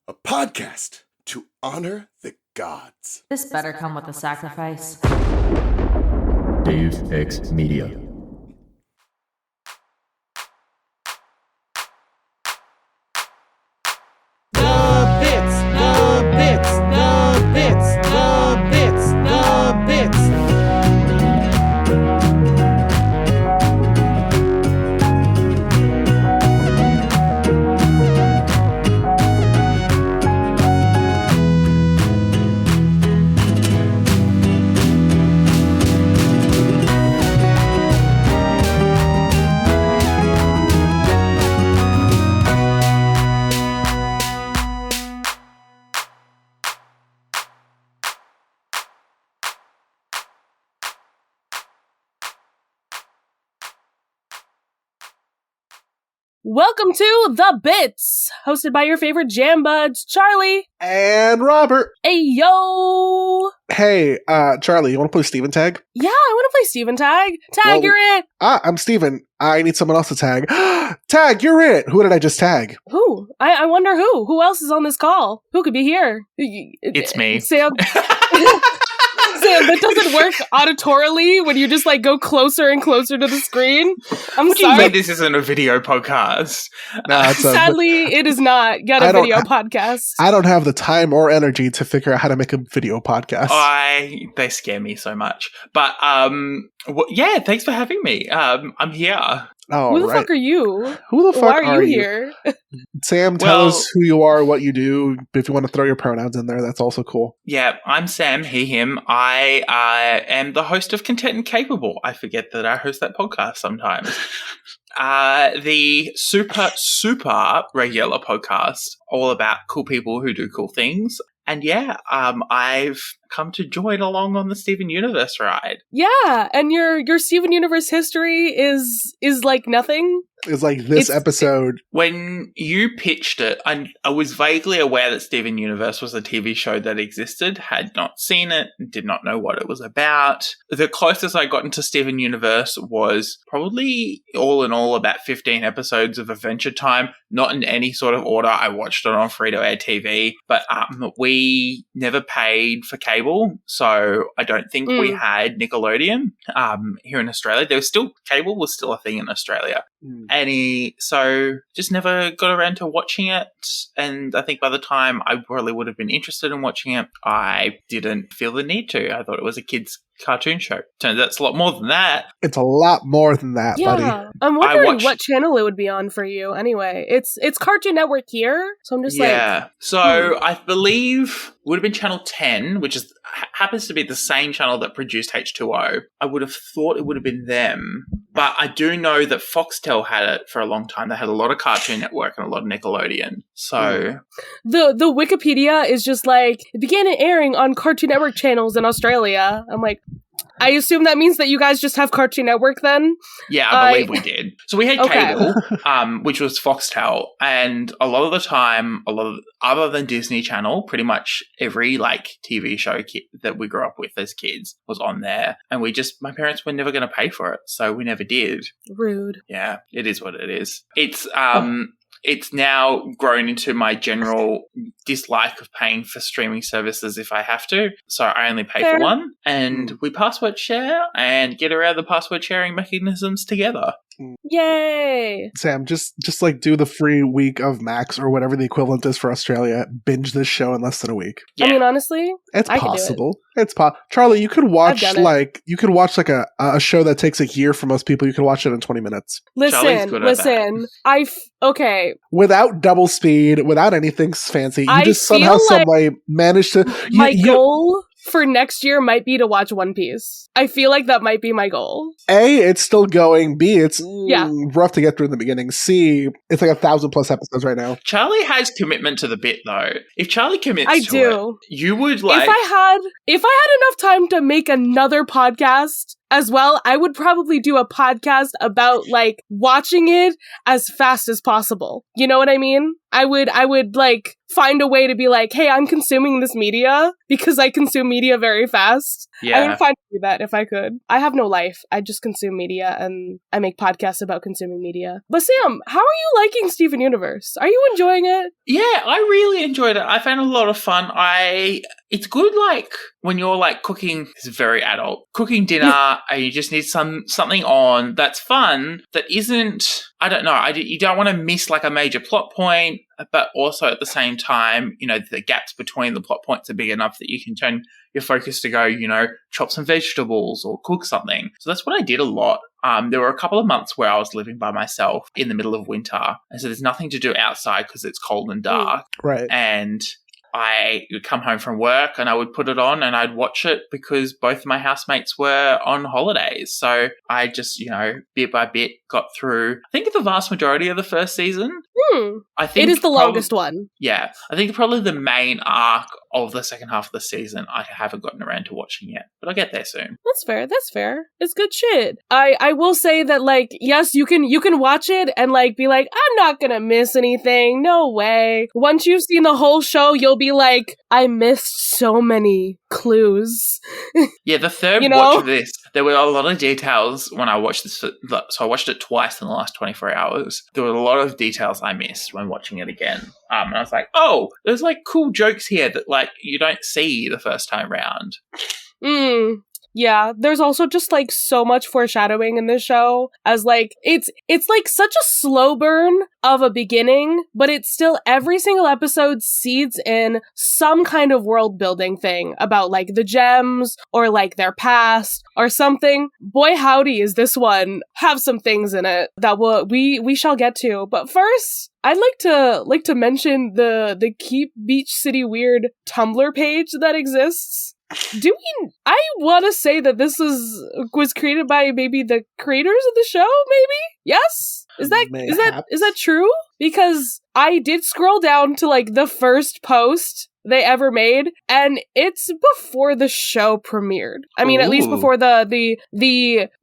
a podcast to honor the gods. This better come with a sacrifice. Dave X Media. Welcome to The Bits, hosted by your favorite jam buds, Charlie. And Robert. Hey, yo. Hey, Charlie, you want to play Steven Tag? Yeah, I want to play Steven Tag. Tag, you're it. I'm Steven. I need someone else to tag. Tag, you're it. Who did I just tag? Who? I wonder who. Who else is on this call? Who could be here? It's me. Sam. Sam, that doesn't work auditorily when you just go closer and closer to the screen. What do you mean this isn't a video podcast? No, sadly, it is not yet a video podcast. I don't have the time or energy to figure out how to make a video podcast. They scare me so much. But yeah, thanks for having me. I'm here. Oh, who the fuck are you? Who the fuck Why are you here? Sam, tell us who you are, what you do. If you want to throw your pronouns in there, that's also cool. Yeah, I'm Sam, he, him. I am the host of Content and Capable. I forget that I host that podcast sometimes. The super regular podcast, all about cool people who do cool things. And yeah, I've come to join along on the Steven Universe ride. Yeah, and your Steven Universe history is like nothing. It's like this episode. When you pitched it, I was vaguely aware that Steven Universe was a TV show that existed, had not seen it, did not know what it was about. The closest I got into Steven Universe was probably all in all about 15 episodes of Adventure Time, not in any sort of order. I watched it on free-to-air TV, but we never paid for cable, so I don't think we had Nickelodeon here in Australia. Cable was still a thing in Australia. So just never got around to watching it, and I think by the time I probably would have been interested in watching it, I didn't feel the need to. I thought it was a kid's cartoon show. Turns out it's a lot more than that. It's a lot more than that, buddy. I'm wondering what channel it would be on for you anyway. It's Cartoon Network here, so I'm just So I believe it would have been Channel 10, which happens to be the same channel that produced H2O. I would have thought it would have been them. But I do know that Foxtel had it for a long time. They had a lot of Cartoon Network and a lot of Nickelodeon. So the Wikipedia is just it began airing on Cartoon Network channels in Australia. I'm like, I assume that means that you guys just have Cartoon Network then? Yeah, I believe we did. So we had cable, which was Foxtel, and a lot of the time, other than Disney Channel, pretty much every TV show that we grew up with as kids was on there, and my parents were never going to pay for it, so we never did. Rude. Yeah, it is what it is. It's now grown into my general dislike of paying for streaming services if I have to. So I only pay for one, and we password share and get around the password sharing mechanisms together. Yay! Sam, just do the free week of Max or whatever the equivalent is for Australia. Binge this show in less than a week. Yeah. I mean, honestly, it's possible. It's Charlie, you could watch a show that takes a year for most people. You could watch it in 20 minutes. Listen. Okay. Without double speed, without anything fancy, you just somehow, some way managed to. My goal for next year might be to watch One Piece. I feel like that might be my goal. A, it's still going. B, it's rough to get through in the beginning. C, it's 1,000+ episodes right now. Charlie has commitment to the bit, though. If Charlie commits to it, you would If I had enough time to make another podcast as well, I would probably do a podcast about watching it as fast as possible. You know what I mean? I would find a way to be hey, I'm consuming this media because I consume media very fast. Yeah. I would find do that if I could. I have no life. I just consume media and I make podcasts about consuming media. But Sam, how are you liking Steven Universe? Are you enjoying it? Yeah, I really enjoyed it. I found a lot of fun. It's good, like, when you're, like, cooking, it's very adult, cooking dinner and you just need something on that's fun, that isn't, I don't know, you don't want to miss, like, a major plot point, but also at the same time, you know, the gaps between the plot points are big enough that you can turn your focus to go, you know, chop some vegetables or cook something. So that's what I did a lot. There were a couple of months where I was living by myself in the middle of winter. And so there's nothing to do outside because it's cold and dark. Right. And I would come home from work and I would put it on and I'd watch it because both of my housemates were on holidays. So I just, you know, bit by bit got through, I think, the vast majority of the first season. I think it is the longest one. Yeah. I think probably the main arc of the second half of the season I haven't gotten around to watching yet, but I'll get there soon. That's fair. It's good shit. I will say that, like, yes, you can watch it and, like, be like, I'm not gonna miss anything. No way. Once you've seen the whole show, you'll be like, I missed so many clues. Yeah, the third You know? watch of this, there were a lot of details when I watched this. So I watched it twice in the last 24 hours. There were a lot of details I missed when watching it again. And I was like, oh, there's, like, cool jokes here that, like, you don't see the first time round. Yeah, there's also just, like, so much foreshadowing in this show, as, like, it's like such a slow burn of a beginning, but it's still, every single episode seeds in some kind of world building thing about, like, the gems or, like, their past or something. Boy howdy is this one have some things in it that we shall get to. But first, I'd like to mention the Keep Beach City Weird Tumblr page that exists. I want to say that this was created by maybe the creators of the show, maybe? Yes? Is that true? Because I did scroll down to, like, the first post they ever made, and it's before the show premiered. I mean, at least before the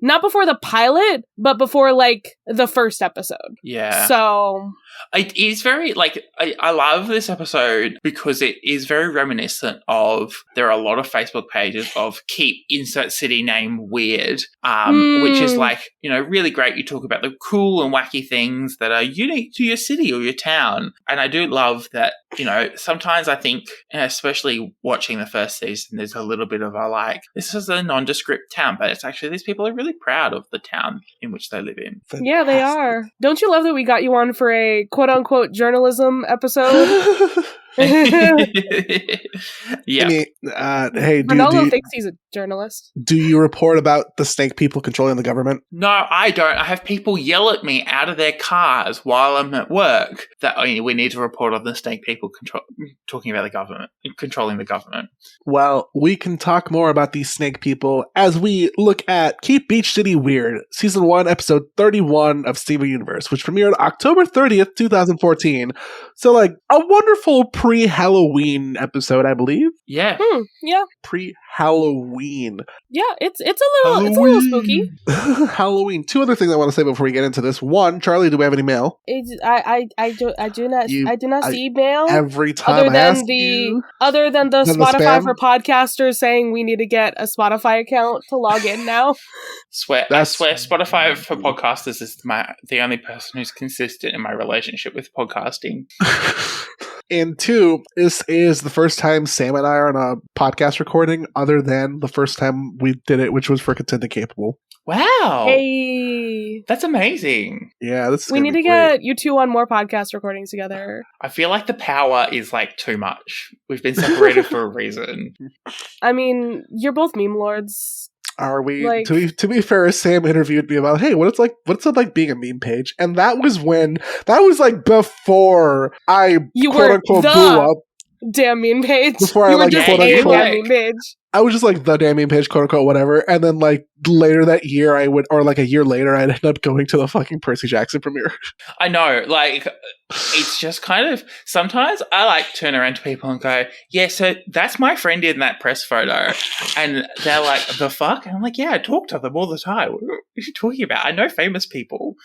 not before the pilot, but before, like, the first episode. Yeah. So it is very, like, I love this episode because it is very reminiscent of, there are a lot of Facebook pages of keep insert city name weird, which is, like, you know, really great. You talk about the cool and wacky things that are unique to your city or your town. And I do love that, you know, sometimes I think, especially watching the first season, there's a little bit of a, like, this is a nondescript town, but it's actually, these people are really proud of the town in which they live in. Fantastic. yeah, they are. Don't you love that we got you on for a quote-unquote journalism episode? Yeah. I mean, hey, Ronaldo thinks he's a journalist. do you report about the snake people controlling the government? No, I don't. I have people yell at me out of their cars while I'm at work that we need to report on the snake people talking about the government, controlling the government. Well, we can talk more about these snake people as we look at Keep Beach City Weird, Season 1, Episode 31 of Steven Universe, which premiered October 30th, 2014. So, like, a wonderful pre-Halloween episode, I believe. Yeah. Yeah. Pre-Halloween. Yeah, it's a little spooky. Halloween. Two other things I want to say before we get into this. One, Charlie, do we have any mail? I do not see mail. Every time other than the Than the Spotify spam? for podcasters saying we need to get a Spotify account to log in now. I swear Spotify for podcasters is the only person who's consistent in my relationship with podcasting. And two, this is the first time Sam and I are on a podcast recording other than the first time we did it, which was for Content Capable. Wow. Hey, That's amazing. Yeah, this is we gonna need be to great. get you two on more podcast recordings together. I feel like the power is, like, too much. We've been separated for a reason. I mean, you're both meme lords. Are we? Like- To be fair, Sam interviewed me about, hey, what's it like being a meme page? And that was like before I You quote were unquote the blew up. damn meme page. Before I, you were like, just quote, a unquote- damn meme page. I was just like the damn meme page, quote unquote, whatever. And then, like, later that year, like a year later, I'd end up going to the fucking Percy Jackson premiere. I know, like, it's just kind of, sometimes I, like, turn around to people and go, yeah, so that's my friend in that press photo. And they're like, the fuck? And I'm like, yeah, I talk to them all the time. What are you talking about? I know famous people.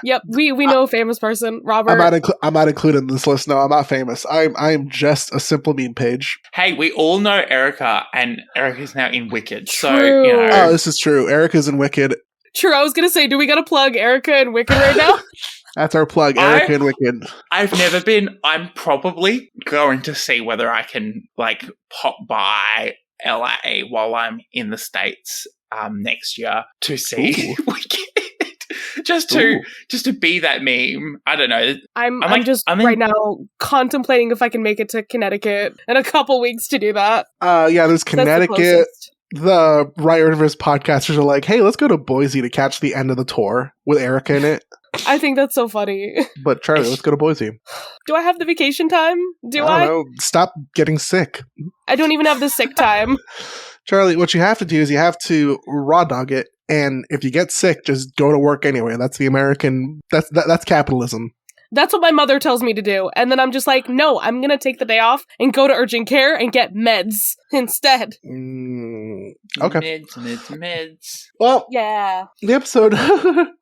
Yep, we know a famous person, Robert. I'm not included in this list. No, I'm not famous. I'm just a simple meme page. Hey, we all know Erica, and Erica's now in Wicked. So, True. you know. Oh, this is true. Erica's in Wicked. True, I was gonna say, do we gotta plug Erica and Wicked right now? That's our plug. Erica and Wicked. I've never been. I'm probably going to see whether I can, like, pop by LA while I'm in the States next year to see Wicked. Just to be that meme. I don't know. I'm in- right now contemplating if I can make it to Connecticut in a couple weeks to do that. Yeah, there's That's the Connecticut. closest. The Riot Universe podcasters are like, hey, let's go to Boise to catch the end of the tour with Erica in it. I think that's so funny. But Charlie, let's go to Boise. Do I have the vacation time? Do I I? don't know. Stop getting sick. I don't even have the sick time. Charlie, what you have to do is you have to raw dog it, and if you get sick, just go to work anyway. That's the American. That's capitalism. That's what my mother tells me to do. And then I'm just like, no, I'm going to take the day off and go to urgent care and get meds instead. Okay. Meds. Well, Yeah. the episode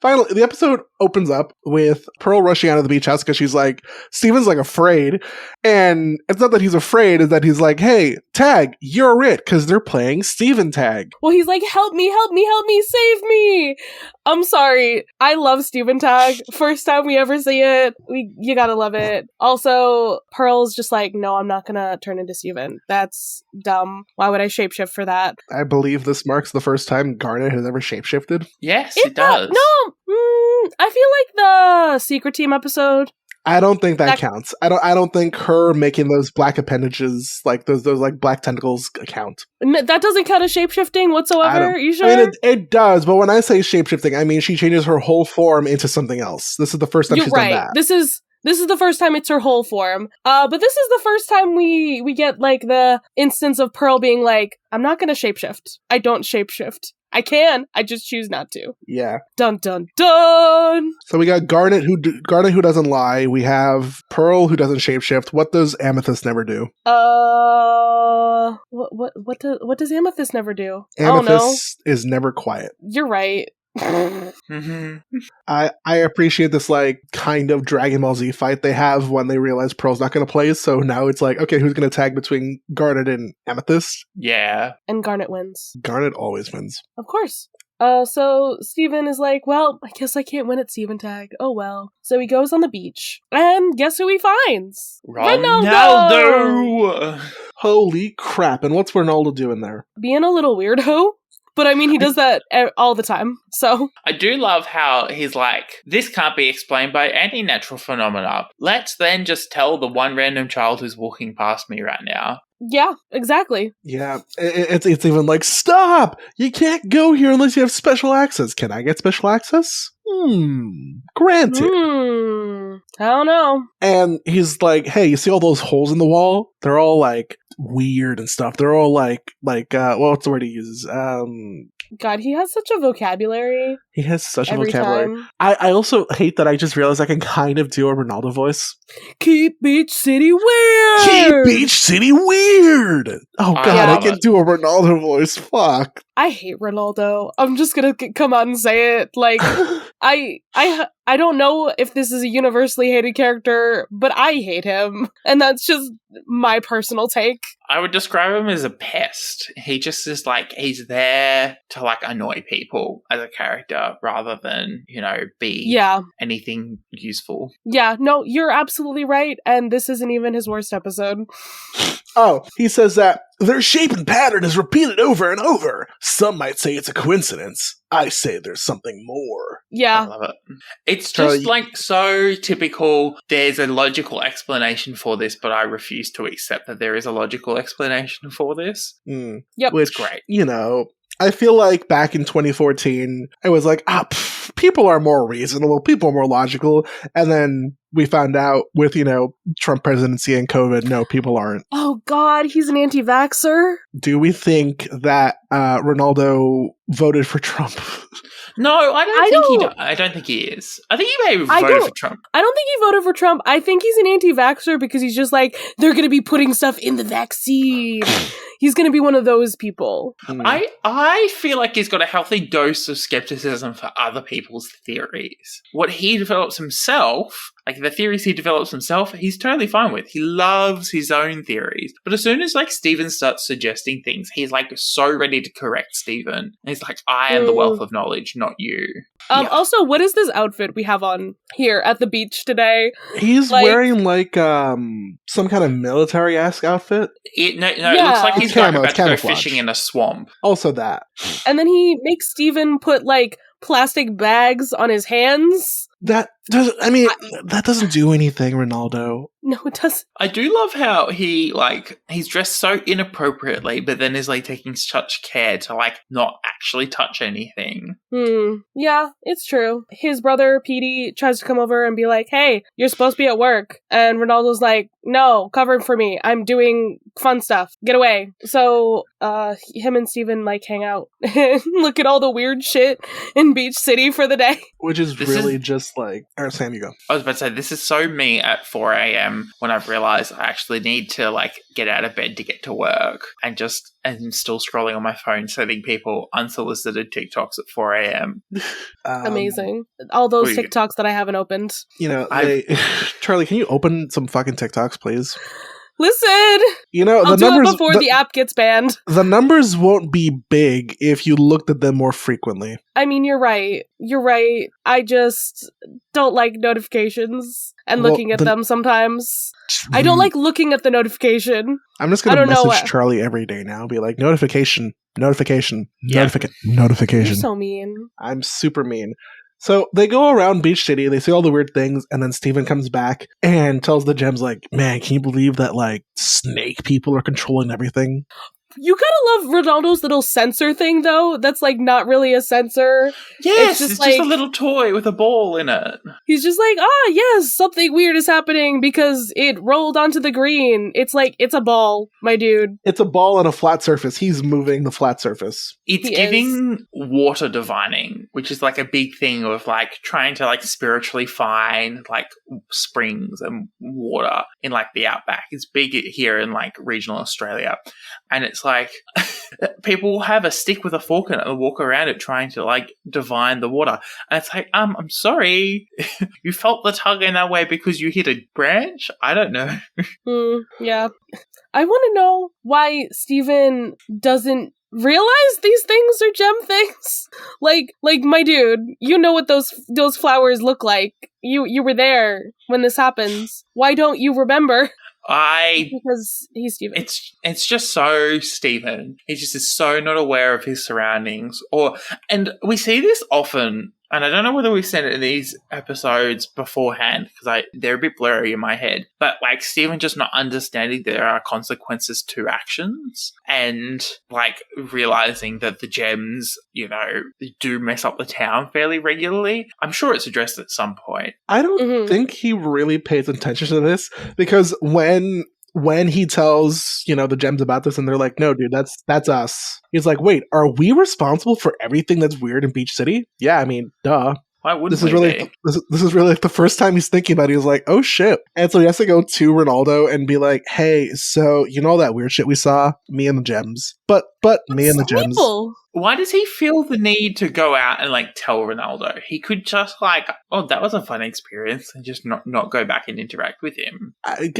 finally the episode opens up with Pearl rushing out of the beach house because she's like, Steven's like afraid, and it's not that he's afraid, it's that he's like, hey, Tag, you're it, because they're playing Steven Tag. Well, he's like, help me, save me. I'm sorry. I love Steven Tag. First time we ever see it. You gotta love it. Also, Pearl's just like, no, I'm not gonna turn into Steven. That's dumb. Why would I shapeshift for that? I believe this marks the first time Garnet has ever shapeshifted. Yes, it does. No, I feel like the Secret Team episode. I don't think that That- counts. I don't think her making those black appendages, like those like black tentacles, count. That doesn't count as shapeshifting whatsoever. Are you sure? I mean, it does, but when I say shapeshifting, I mean she changes her whole form into something else. This is the first time You're she's right. done that. This is the first time it's her whole form. But this is the first time we get like the instance of Pearl being like, I'm not gonna shapeshift. I don't shapeshift. I can. I just choose not to. Yeah. Dun dun dun. So we got Garnet who doesn't lie. We have Pearl who doesn't shapeshift. What does Amethyst never do? What does Amethyst never do? Oh no. Amethyst is never quiet. You're right. Mm-hmm. I appreciate this like kind of Dragon Ball Z fight they have when they realize Pearl's not going to play. So now it's like, okay, who's going to tag between Garnet and Amethyst? Yeah. And Garnet wins. Garnet always wins. Of course. So Steven is like, well, I guess I can't win at Steven Tag. Oh well. So he goes on the beach. And guess who he finds? Ronaldo! Holy crap. And what's Ronaldo doing there? Being a little weirdo. But I mean, he does that all the time. So I do love how he's like, this can't be explained by any natural phenomena. Let's then just tell the one random child who's walking past me right now. yeah, exactly. Yeah, it's even like, stop! You can't go here unless you have special access. Can I get special access? Granted. I don't know. And he's like, hey, you see all those holes in the wall? They're all like weird and stuff. They're all like what's the word he uses? God, he has such a vocabulary. He has such a Every vocabulary. time. I also hate that I just realized I can kind of do a Ronaldo voice. Keep Beach City weird. Keep Beach City weird. Oh I god, I love can it. do a Ronaldo voice. Fuck. I hate Ronaldo. I'm just gonna come out and say it. Like, I don't know if this is a universally hated character, but I hate him, and that's just my personal take. I would describe him as a pest. He just is like, he's there to like annoy people as a character rather than, be Yeah, anything useful. yeah. No, you're absolutely right, and this isn't even his worst episode. Oh, he says that their shape and pattern is repeated over and over. Some might say it's a coincidence. I say there's something more. I Yeah, love it. It's Charlie- just like so typical. There's a logical explanation for this, but I refuse to accept that there is a logical explanation for this. Yep. Which, great. I feel like back in 2014, I was like, people are more reasonable, people are more logical. And then we found out with, Trump presidency and COVID, no, people aren't. Oh God, he's an anti-vaxxer. Do we think that Ronaldo voted for Trump? No, I don't think he is. I think he may have voted for Trump. I don't think he voted for Trump. I think he's an anti-vaxxer because he's just like, they're going to be putting stuff in the vaccine. He's going to be one of those people. I feel like he's got a healthy dose of skepticism for other people's theories. What he develops himself, like the theories he develops himself, he's totally fine with. He loves his own theories. But as soon as like Steven starts suggesting things, he's like so ready to correct Steven. And he's like, I am the wealth of knowledge, not you. Also, what is this outfit we have on here at the beach today? He's wearing like some kind of military-esque outfit. It looks like he's about to go fishing in a swamp. Also that. And then he makes Steven put like plastic bags on his hands. That doesn't do anything, Ronaldo. No, it doesn't. I do love how he's dressed so inappropriately, but then is like taking such care to like not actually touch anything. Yeah, it's true. His brother, Petey, tries to come over and be like, hey, you're supposed to be at work. And Ronaldo's like, no, cover for me. I'm doing fun stuff. Get away. So, him and Steven like hang out and look at all the weird shit in Beach City for the day. Which is just like, or Sam, you go. I was about to say, this is so me at 4 a.m. when I've realized I actually need to like get out of bed to get to work and still scrolling on my phone, sending people unsolicited TikToks at 4 a.m. Amazing. All those TikToks that I haven't opened. You know, Charlie, can you open some fucking TikToks, please? Listen! You know, I'll do it before the app gets banned. The numbers won't be big if you looked at them more frequently. I mean, you're right. I just don't like notifications and looking at them sometimes. I don't like looking at the notification. I'm just going to message Charlie every day now. Be like, notification. Notification. Yeah. Notification. You're so mean. I'm super mean. So they go around Beach City, they see all the weird things, and then Steven comes back and tells the Gems, like, man, can you believe that, like, snake people are controlling everything? You gotta love Ronaldo's little sensor thing, though. That's, like, not really a sensor. Yes, it's just a little toy with a ball in it. He's just like, yes, something weird is happening because it rolled onto the green. It's like, it's a ball, my dude. It's a ball on a flat surface. He's moving the flat surface. It's giving water divining, which is, like, a big thing of, like, trying to, like, spiritually find, like, springs and water in, like, the outback. It's big here in, like, regional Australia. And it's like people have a stick with a fork in it and walk around it trying to like divine the water. And it's like, I'm sorry. You felt the tug in that way because you hit a branch? I don't know. Yeah. I want to know why Steven doesn't realize these things are gem things. Like my dude, you know what those flowers look like. You were there when this happens. Why don't you remember? Because he's Steven. It's just so Steven. He just is so not aware of his surroundings. And we see this often, and I don't know whether we've seen it in these episodes beforehand because they're a bit blurry in my head. But like Steven just not understanding there are consequences to actions, and like realizing that the gems, you know, do mess up the town fairly regularly. I'm sure it's addressed at some point. I don't think he really pays attention to this because when he tells, you know, the gems about this and they're like, no, dude, that's us. He's like, wait, are we responsible for everything that's weird in Beach City? Yeah, I mean, duh. Why wouldn't this is really like the first time he's thinking about it. He's like, oh shit. And so he has to go to Ronaldo and be like, hey, so you know all that weird shit we saw? Me and the gems. But me and the gems. Why does he feel the need to go out and like tell Ronaldo? He could just like, oh, that was a fun experience, and just not go back and interact with him.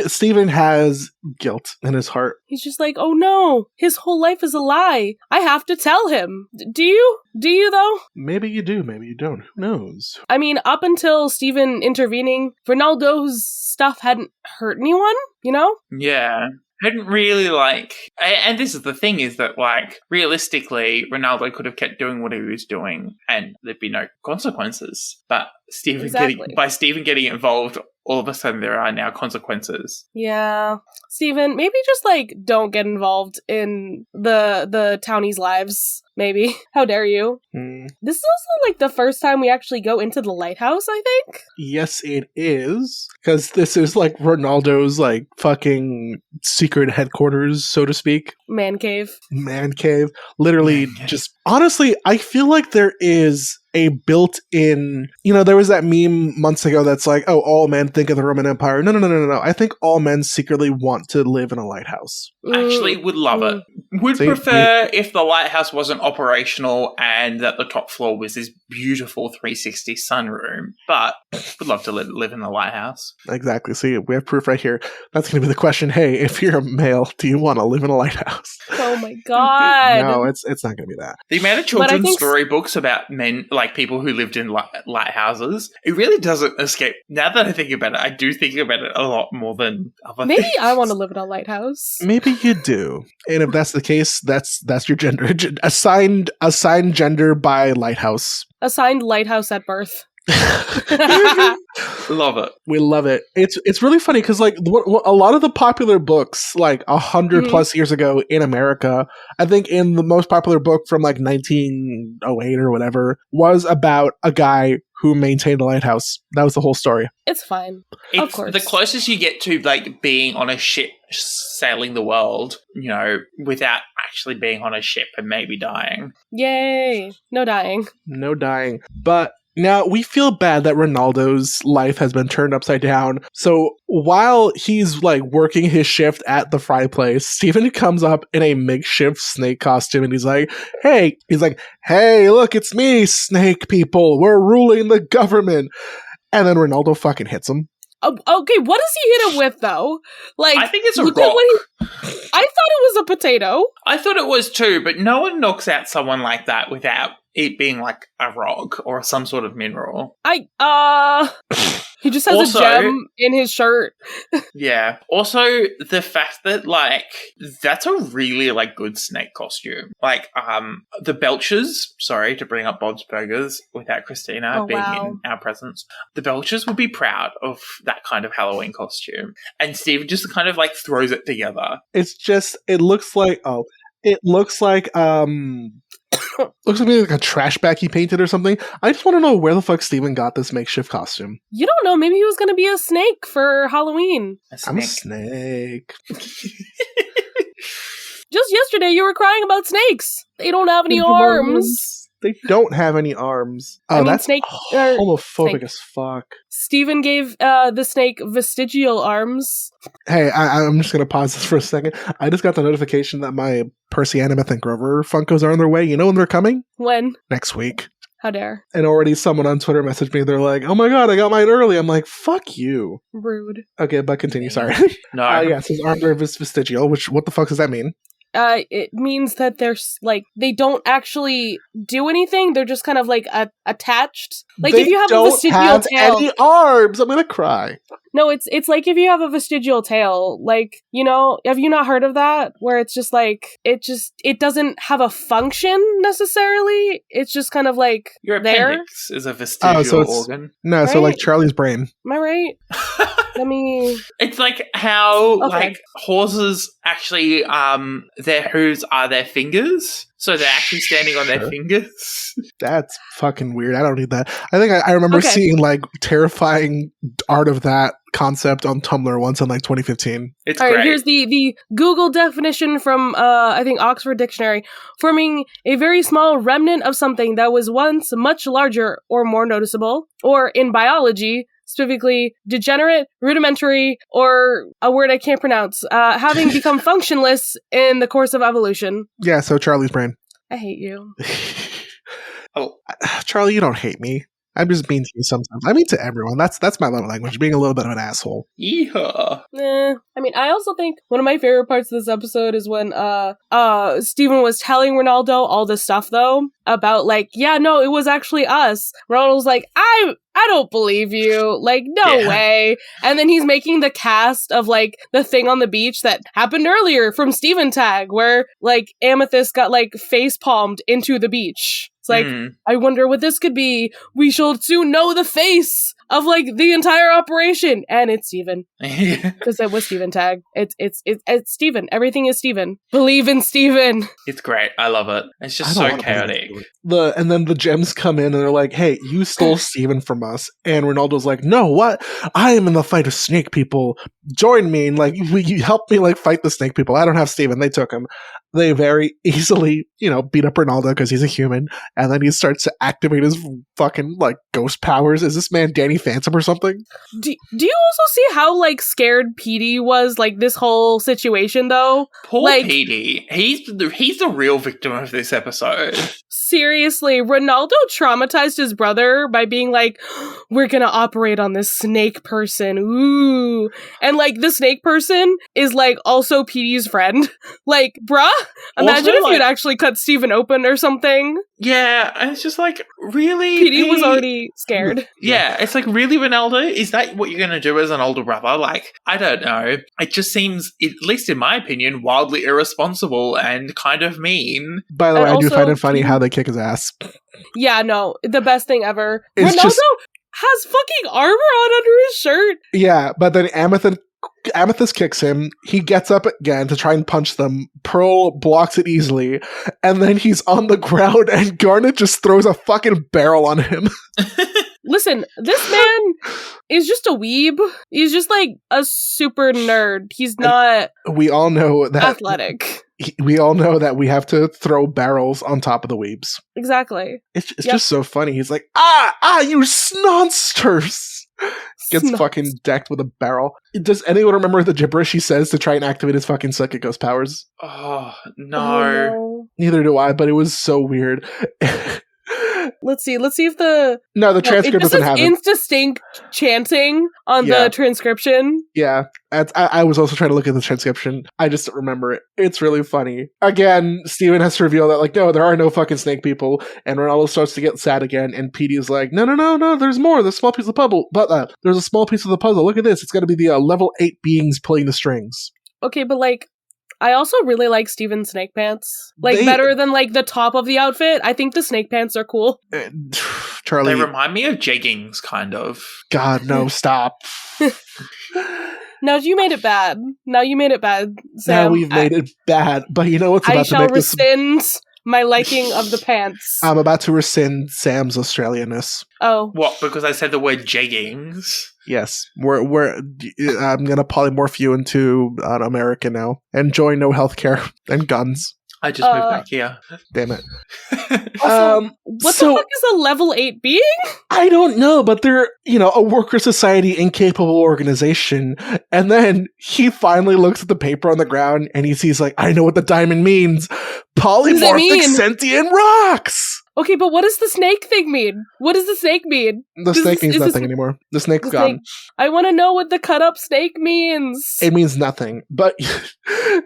Steven has guilt in his heart. He's just like, oh no, his whole life is a lie. I have to tell him. Do you? Do you though? Maybe you do, maybe you don't. Who knows? I mean, up until Steven intervening, Ronaldo's stuff hadn't hurt anyone, you know? Yeah. Hadn't really and this is the thing is that like realistically Ronaldo could have kept doing what he was doing and there'd be no consequences, but Steven getting involved, all of a sudden there are now consequences. Yeah. Steven, maybe just like don't get involved in the townies' lives. Maybe. How dare you? This is also like the first time we actually go into the lighthouse, I think. Yes, it is. Because this is like Ronaldo's like fucking secret headquarters, so to speak. Man cave. Literally just honestly, I feel like there is a built-in, there was that meme months ago that's like, oh, all men think of the Roman Empire. No. I think all men secretly want to live in a lighthouse. Actually, would love it. Would prefer if the lighthouse wasn't operational and that the top floor was this beautiful 360 sunroom, but would love to live in the lighthouse. Exactly. See, we have proof right here. That's going to be the question. Hey, if you're a male, do you want to live in a lighthouse? Oh my god. No, it's not going to be that. The amount of children's storybooks about men, like people who lived in lighthouses, it really doesn't escape. Now that I think about it, I do think about it a lot more than other Maybe things. I want to live in a lighthouse. Maybe you do. And if that's the case, that's your gender. Assigned gender by lighthouse. Assigned lighthouse at birth. Love it. We love it. It's really funny because like a lot of the popular books like 100 plus years ago in America, I think in the most popular book from like 1908 or whatever was about a guy who maintained a lighthouse. That was the whole story. It's fine. It's of course. The closest you get to like being on a ship sailing the world, without actually being on a ship and maybe dying. Yay. No dying. No dying. But now, we feel bad that Ronaldo's life has been turned upside down. So while he's like working his shift at the fry place, Steven comes up in a makeshift snake costume and he's like, hey, look, it's me, snake people. We're ruling the government. And then Ronaldo fucking hits him. Oh, okay, what does he hit him with, though? Like, I think it's a look rock. at what I thought it was a potato. I thought it was too, but no one knocks out someone like that without it being like a rock or some sort of mineral. He just has Also, a gem in his shirt. Yeah. Also, the fact that, like, that's a really, like, good snake costume. Like, the Belchers, sorry to bring up Bob's Burgers without Christina being in our presence, the Belchers would be proud of that kind of Halloween costume. And Steve just kind of, like, throws it together. It's just, it looks like looks like maybe like a trash bag he painted or something. I just want to know where the fuck Steven got this makeshift costume. You don't know. Maybe he was going to be a snake for Halloween. I'm a snake. Just yesterday, you were crying about snakes. They don't have any arms. They don't have any arms. Oh, that's snake, homophobic snake. as fuck. Steven gave the snake vestigial arms. Hey, I'm just going to pause this for a second. I just got the notification that my Percy Annabeth and Grover Funkos are on their way. You know when they're coming? When? Next week. How dare. And already someone on Twitter messaged me. They're like, oh my god, I got mine early. I'm like, fuck you. Rude. Okay, but continue. Sorry. No. Yes, his arms are vestigial, which, what the fuck does that mean? It means that they're like they don't actually do anything. They're just kind of like attached. Like if you have a vestigial tail, any arms. I'm gonna cry. No, it's like if you have a vestigial tail. Like have you not heard of that? Where it's just like it doesn't have a function necessarily. It's just kind of like your appendix is a vestigial organ. No, right? So like Charlie's brain. Am I right? Let me. It's like how like horses actually their hooves are their fingers, so they're actually standing on their fingers. That's fucking weird. I don't need that. I think I remember seeing like terrifying art of that concept on Tumblr once in like 2015. It's all right. Great. Here's the Google definition from I think Oxford Dictionary: forming a very small remnant of something that was once much larger or more noticeable, or in biology, specifically degenerate, rudimentary, or a word I can't pronounce, having become functionless in the course of evolution. Yeah, so Charlie's brain. I hate you. Oh, Charlie, you don't hate me. I'm just mean to you sometimes. I mean to everyone. That's my love language, being a little bit of an asshole. Yeehaw. I mean, I also think one of my favorite parts of this episode is when Steven was telling Ronaldo all this stuff, though, about like, yeah, no, it was actually us. Ronaldo's like, I don't believe you. Like, no way. And then he's making the cast of like the thing on the beach that happened earlier from Steven Tag, where like Amethyst got like face palmed into the beach. It's like, I wonder what this could be. We shall soon know the face of like the entire operation, and it's Steven. Yeah. Because it was Steven Tag. It's Steven. Everything is Steven. Believe in Steven. It's great. I love it. It's I just don't so wanna chaotic. believe it. And then the gems come in and they're like, hey, you stole Steven from us. And Ronaldo's like, no, what? I am in the fight of snake people. Join me and like you help me like fight the snake people. I don't have Steven. They took him. They very easily, beat up Ronaldo because he's a human. And then he starts to activate his fucking like ghost powers. Is this man Danny Phantom or something? Do you also see how like scared Petey was like this whole situation though? Poor like, Petey. He's the real victim of this episode. Seriously, Ronaldo traumatized his brother by being like, we're gonna operate on this snake person. Ooh. And like the snake person is like also Petey's friend. Like, bruh, imagine if like, you'd actually cut Steven open or something. Yeah, and it's just like, really? Petey was already scared. Yeah, it's like, really, Ronaldo? Is that what you're going to do as an older brother? Like, I don't know. It just seems, at least in my opinion, wildly irresponsible and kind of mean. By the way, I do also, find it funny how they kick his ass. Yeah, no, the best thing ever. It's Ronaldo just- has fucking armor on under his shirt. Yeah, but then Amethyst kicks him. He gets up again to try and punch them. Pearl blocks it easily. And then he's on the ground and Garnet just throws a fucking barrel on him. Listen, this man is just a weeb. He's just like a super nerd. He's not We all know that athletic. We all know that we have to throw barrels on top of the weebs. Exactly. It's Yep. just so funny. He's like, you snonsters! Gets fucking decked with a barrel. Does anyone remember the gibberish he says to try and activate his fucking psychic ghost powers? Oh, no. Oh, no. Neither do I, but it was so weird. Let's see if the No, the transcript this doesn't is have it. indistinct chanting on Yeah. the transcription. Yeah, I was also trying to look at the transcription. I just don't remember it. It's really funny. Again, Steven has to reveal that, like, no, there are no fucking snake people. And Ronaldo starts to get sad again. And Petey is like, no, there's more. There's a small piece of the puzzle. But there's a small piece of the puzzle. Look at this. It's going to be the level 8 beings pulling the strings. Okay, but like, I also really like Steven's snake pants. Like, They- better than like the top of the outfit. I think the snake pants are cool. Charlie, They remind me of jeggings, kind of. God, no, stop. Now you made it bad. Sam. Now we've made it bad. But you know what's I about to shall make this... rescind my liking of the pants. I'm about to rescind Sam's Australianness. Oh. What, because I said the word jeggings? Yes, I'm gonna polymorph you into an American now. Enjoy no healthcare and guns. I just moved back here. Damn it. Also, what so- the fuck is a level 8 being? I don't know, but they're, a worker society incapable organization. And then he finally looks at the paper on the ground and he sees, like, I know what the diamond means. Polymorphic mean? sentient rocks! Okay, but what does the snake thing mean? What does the snake mean? The This snake is- means is this- nothing anymore. The snake's the gone. snake- I want to know what the cut up snake means. It means nothing. But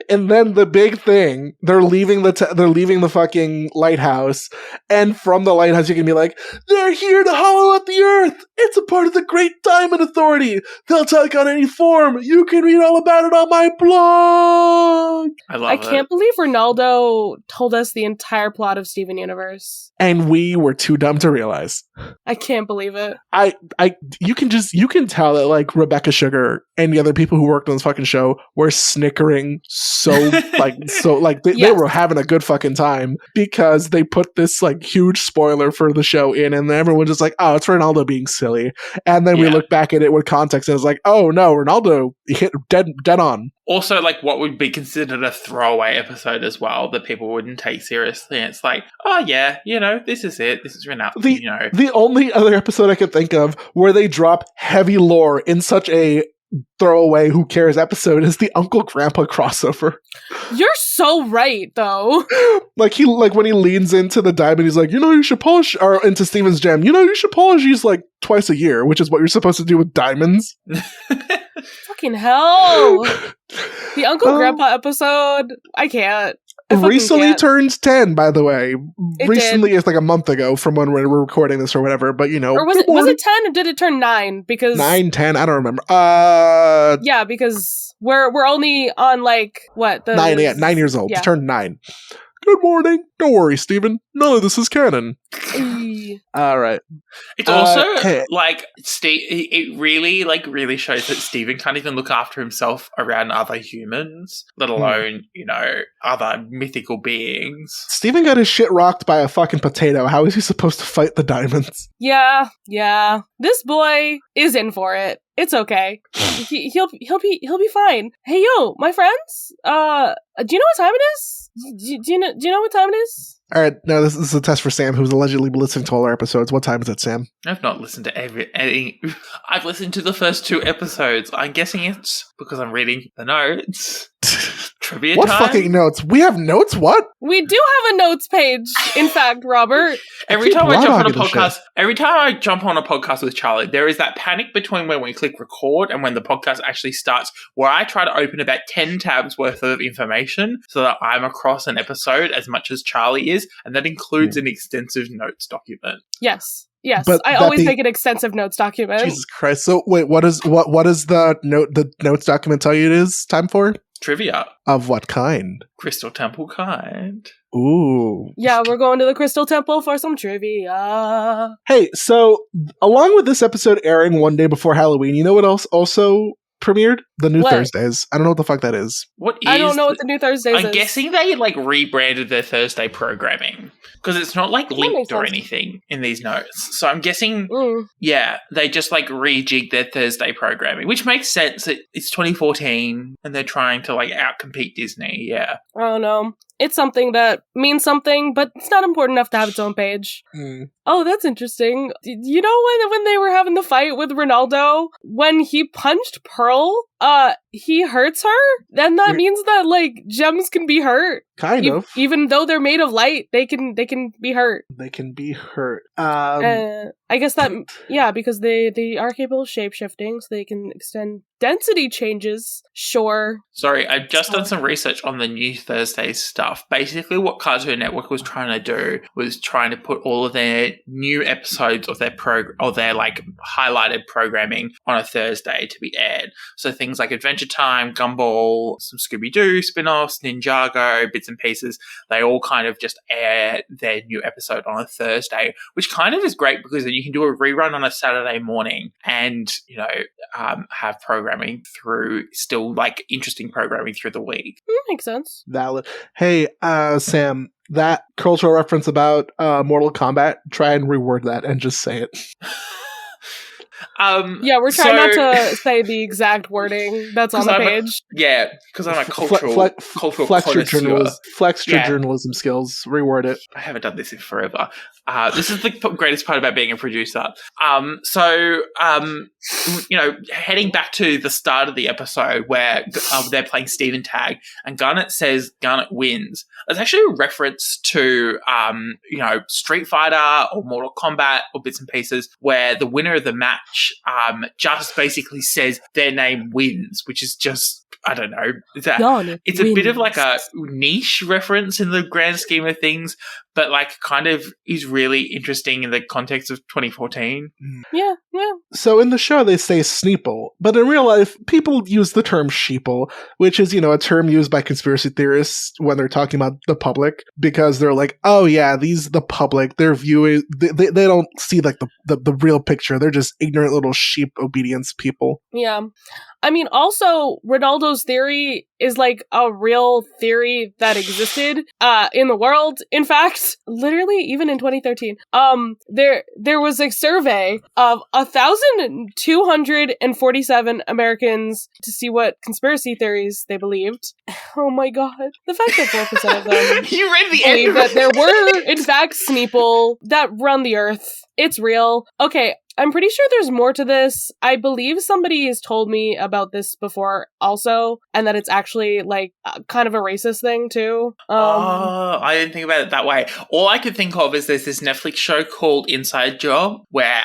and then the big thing, they're leaving the fucking lighthouse, and from the lighthouse you can be like, they're here to hollow out the earth. It's a part of the Great Diamond Authority. They'll take on any form. You can read all about it on my blog. I love I it. can't believe Ronaldo told us the entire plot of Steven Universe. And we were too dumb to realize. I can't believe it. You can tell that like Rebecca Sugar and the other people who worked on this fucking show were snickering they Yes. were having a good fucking time because they put this like huge spoiler for the show in, and then everyone's just like, oh, it's Ronaldo being silly. And then we Yeah. look back at it with context and it's like, oh no, Ronaldo hit dead on. Also, like, what would be considered a throwaway episode as well that people wouldn't take seriously. And it's like, oh yeah, this is it. This is Ronaldo, The only other episode I could think of where they drop heavy lore in such a throwaway who cares episode is the Uncle Grandpa crossover. You're so right, though. Like when he leans into the diamond, he's like, you should polish, or into Steven's gem, you should polish these like twice a year, which is what you're supposed to do with diamonds. Fucking hell. The Uncle Grandpa episode, I can't. I fucking Recently can't. turned 10, by the way. It Recently is like a month ago from when we're recording this or whatever, but Or was it 10 or did it turn 9? Because 9, 10, I don't remember. yeah, because we're only on like what the 9 years old. Yeah. Turned 9. Good morning. Don't worry, Steven. None of this is canon. All right. It's also hey. like it really shows that Steven can't even look after himself around other humans, let alone, other mythical beings. Steven got his shit rocked by a fucking potato. How is he supposed to fight the diamonds? Yeah. This boy is in for it. It's okay. He'll be fine. Hey, yo, my friends. Do you know what time it is? Do you know what time it is? All right, now this is a test for Sam, who's allegedly been listening to all our episodes. What time is it, Sam? I've not listened to any. I've listened to the first 2 episodes. I'm guessing it's because I'm reading the notes. Trivia What time? fucking notes? We have notes? What? We do have a notes page, in fact, Robert. Every time I jump on a podcast with Charlie, there is that panic between when we click record and when the podcast actually starts, where I try to open about 10 tabs worth of information so that I'm across an episode as much as Charlie is, and that includes an extensive notes document. Yes. But I always make an extensive notes document. Jesus Christ! So wait, what is the notes document tell you it is time for? Trivia. Of what kind? Crystal Temple kind. Ooh. Yeah, we're going to the Crystal Temple for some trivia. Hey, so along with this episode airing one day before Halloween, you know what else also premiered? The New What? Thursdays. I don't know what the fuck that is. What is? I don't know what the New Thursdays is. I'm guessing they rebranded their Thursday programming because it's not linked or anything in these notes. So I'm guessing, they just rejigged their Thursday programming, which makes sense. It's 2014 and they're trying to outcompete Disney. Yeah, I don't know. It's something that means something, but it's not important enough to have its own page. Oh, that's interesting. You know when they were having the fight with Ronaldo, when he punched Pearl, he hurts her? Then that means that gems can be hurt. Kind of. Even though they're made of light, they can be hurt. They can be hurt. I guess that because they are capable of shape-shifting, so they can extend density changes. Sure. Sorry, I've just done some research on the New Thursday stuff. Basically, what Cartoon Network was trying to do was trying to put all of their new episodes of their highlighted programming on a Thursday to be aired. So things like Adventure Time, Gumball, some Scooby-Doo spin-offs, Ninjago, bits and pieces, they all kind of just air their new episode on a Thursday, which kind of is great because then you can do a rerun on a Saturday morning and, have programming through, still interesting programming through the week. Makes sense. Valid. Hey, Sam, that cultural reference about Mortal Kombat, try and reword that and just say it. We're trying not to say the exact wording that's on the page. Because I'm a cultural flex your journalism skills. Reword it. I haven't done this in forever. This is the greatest part about being a producer. Heading back to the start of the episode where they're playing Steven Tag and Garnet says Garnet wins. There's actually a reference to, Street Fighter or Mortal Kombat or bits and pieces where the winner of the match just basically says their name wins, which is just, I don't know. It's a bit of a niche reference in the grand scheme of things, but kind of is really interesting in the context of 2014. Yeah. So in the show they say Sneeple, but in real life people use the term sheeple, which is, a term used by conspiracy theorists when they're talking about the public, because they're like, oh yeah, the public, they're viewing, they don't see the real picture. They're just ignorant little sheep obedience people. Yeah. I mean, also, Ronaldo's theory is a real theory that existed in the world. In fact, literally, even in 2013, there was a survey of 1,247 Americans to see what conspiracy theories they believed. Oh my god. The fact that 4% of them you read the believe end that there were, in fact, Sneeple that run the earth. It's real. Okay, I'm pretty sure there's more to this. I believe somebody has told me about this before also, and that it's actually kind of a racist thing too. I didn't think about it that way. All I could think of is there's this Netflix show called Inside Job where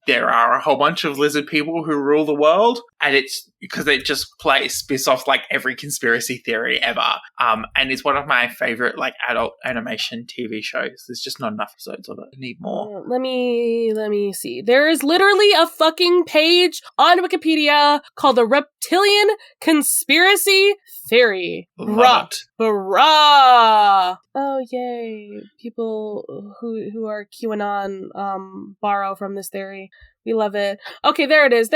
there are a whole bunch of lizard people who rule the world, and it's because it just spits off every conspiracy theory ever. And it's one of my favorite adult animation TV shows. There's just not enough episodes of it. I need more. Let me me see. There is literally a fucking page on Wikipedia called the Reptilian Conspiracy Theory. Love it. Bruh. Oh yay. People who are QAnon borrow from this theory. We love it. Okay, there it is.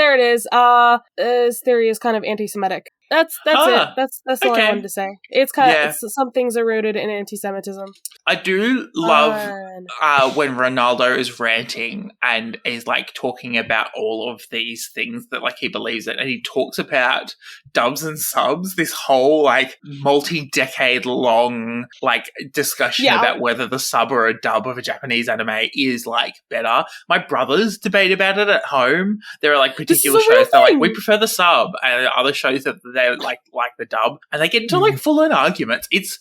This theory is kind of anti-Semitic. That's it. That's all I wanted to say. It's kind of some things are rooted in anti-Semitism. I do love when Ronaldo is ranting and is like talking about all of these things that like he believes in, and he talks about dubs and subs. This whole like multi-decade long like discussion about whether the sub or a dub of a Japanese anime is like better. My brothers debate about it at home. There are like particular shows that like we prefer the sub, and there are other shows that they like the dub, and they get into like full-on arguments. It's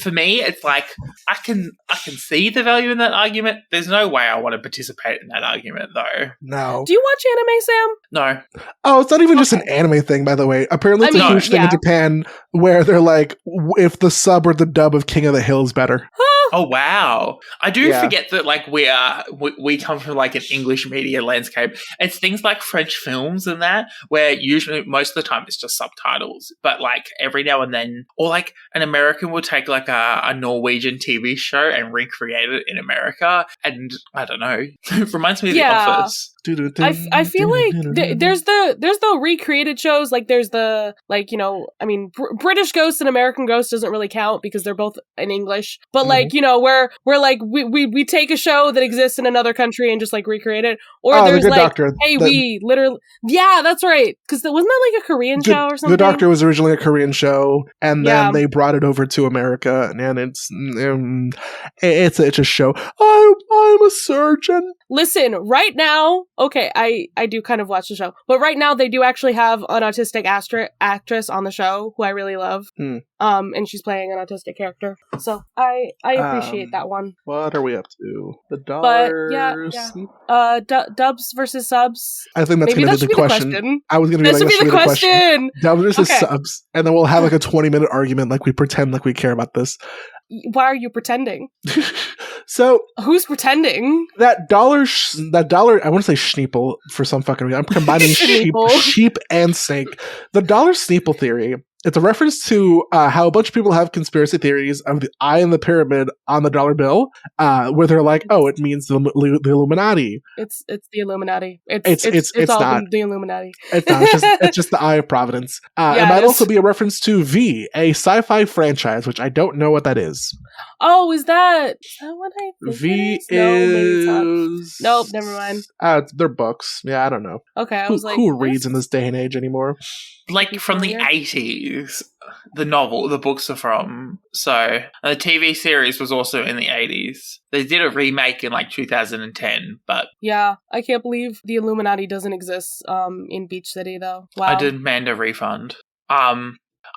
for me, it's like I can see the value in that argument. There's no way I want to participate in that argument though. No. Do you watch anime, Sam? No. Oh, it's not even just an anime thing, by the way. Apparently, it's a huge thing in Japan where they're like, if the sub or the dub of King of the Hill is better. Oh wow! I do forget that like we come from like an English media landscape. It's things like French films and that where usually most of the time it's just subtitles, but like every now and then, or like an American will take like a Norwegian TV show and recreate it in America, and I don't know, it reminds me of The Office. I feel like there's the recreated shows, like there's the like, you know, I mean British Ghost and American Ghost doesn't really count because they're both in English, but like, you know, where like we take a show that exists in another country and just like recreate it, or there's like Doctor, we literally that's right, because wasn't that like a Korean show or something? The Doctor was originally a Korean show, and then they brought it over to America, and it's a show. I'm a surgeon. Listen, right now, okay, I do kind of watch the show, but right now they do actually have an autistic actress on the show who I really love. And she's playing an autistic character, so I appreciate that one. What are we up to? The dollars? Dubs versus subs. I think that's going to be the question. I was going to be like, that should be the question. Dubs versus subs, and then we'll have like a 20-minute argument, like we pretend like we care about this. Why are you pretending? So who's pretending? That dollar, I want to say Schneeple for some fucking reason. I'm combining sheep and snake. The dollar Schneeple theory. It's a reference to how a bunch of people have conspiracy theories of the eye in the pyramid on the dollar bill, where they're like, "Oh, it means the Illuminati." It's the Illuminati. It's all not the Illuminati. It's not. It's just the Eye of Providence. It might also be a reference to V, a sci-fi franchise, which I don't know what that is. Oh, is that what I think V it is? No, nope, never mind. They're books. Yeah, I don't know. Okay, I was like, who reads in this day and age anymore? Like from the 80s, the books are from. So the TV series was also in the 80s. They did a remake in like 2010, but yeah, I can't believe the Illuminati doesn't exist in Beach City though. Wow. I did demand a refund.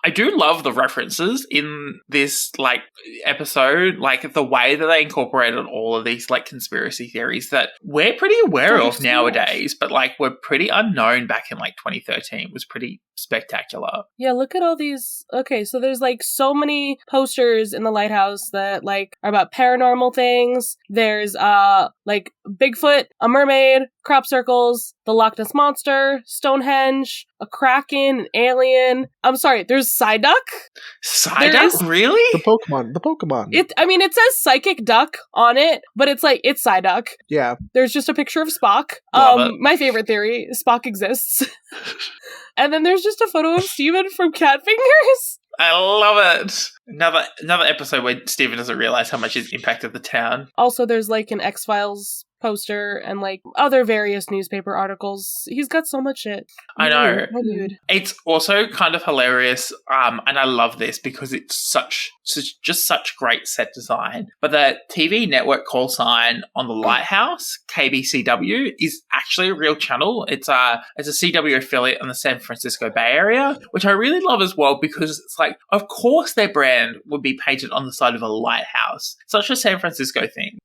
I do love the references in this like episode, like the way that they incorporated all of these like conspiracy theories that we're pretty aware of nowadays, but like were pretty unknown back in like 2013. It was pretty spectacular. Yeah, look at all these. Okay, so there's like so many posters in the lighthouse that like are about paranormal things. There's like Bigfoot, a mermaid, crop circles, the Loch Ness Monster, Stonehenge, a kraken, an alien. I'm sorry, there's Psyduck. Psyduck? Really? The Pokemon. It says Psychic Duck on it, but it's like, it's Psyduck. Yeah. There's just a picture of Spock. My favorite theory, Spock exists. And then there's just a photo of Steven from Cat Fingers. I love it. Another episode where Steven doesn't realize how much he's impacted the town. Also, there's like an X-Files poster and like other various newspaper articles. He's got so much shit. I know. Dude. It's also kind of hilarious, and I love this because it's such great set design. But the TV network call sign on the lighthouse, KBCW, is actually a real channel. It's a CW affiliate in the San Francisco Bay Area, which I really love as well because it's like, of course their brand would be painted on the side of a lighthouse. Such a San Francisco thing.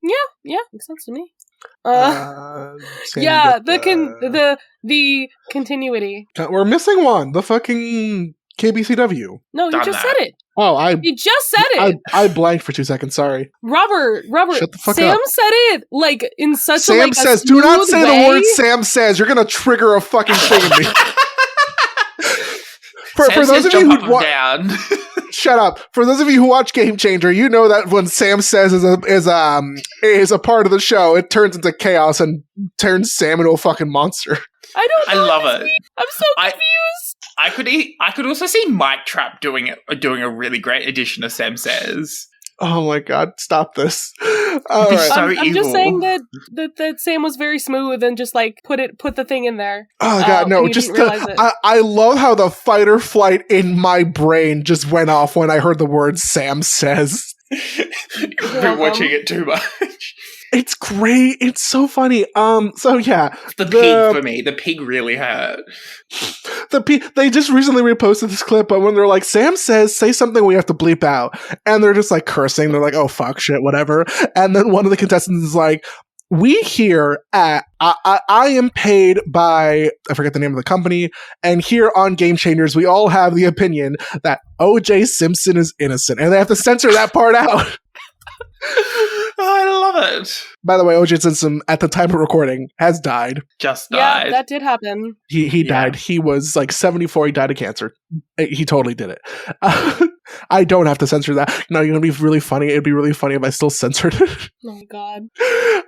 Yeah, makes sense to me. The continuity. We're missing one. The fucking KBCW. No, he Done just that. said it. Oh, I He just said it. I blanked for 2 seconds. Sorry. Robert, Shut the fuck Sam up. said it like in such a Sam like, a says, "Do not smooth say way. the word Sam says. You're gonna trigger a fucking thing in me." For Sam those says of you jump who up and down. shut up. For those of you who watch Game Changer, you know that when Sam says is a part of the show, it turns into chaos and turns Sam into a fucking monster. I don't I know. love what it. this means. I'm so I- confused. I could also see Mike Trap doing a really great edition of Sam Says. Oh my god, stop this. All It'd be right. so I'm evil. just saying that Sam was very smooth and just like put the thing in there. Oh god, no! and you Just didn't realize it. I love how the fight or flight in my brain just went off when I heard the word Sam says. You've been welcome. watching it too much. It's great. It's so funny. So yeah, The pig for me. The pig really hurt. they just recently reposted this clip, but when they're like, Sam says, say something we have to bleep out, and they're just like cursing. They're like, oh fuck, shit, whatever. And then one of the contestants is like, we here at I am paid by, I forget the name of the company, and here on Game Changers we all have the opinion that O.J. Simpson is innocent, and they have to censor that part out. I love it. By the way, O.J. Simpson at the time of recording has died. Just Yeah, died. that did happen. He Yeah. died. He was like 74. He died of cancer. He totally did it. I don't have to censor that. No, you're gonna be really funny. It'd be really funny if I still censored it. Oh my god.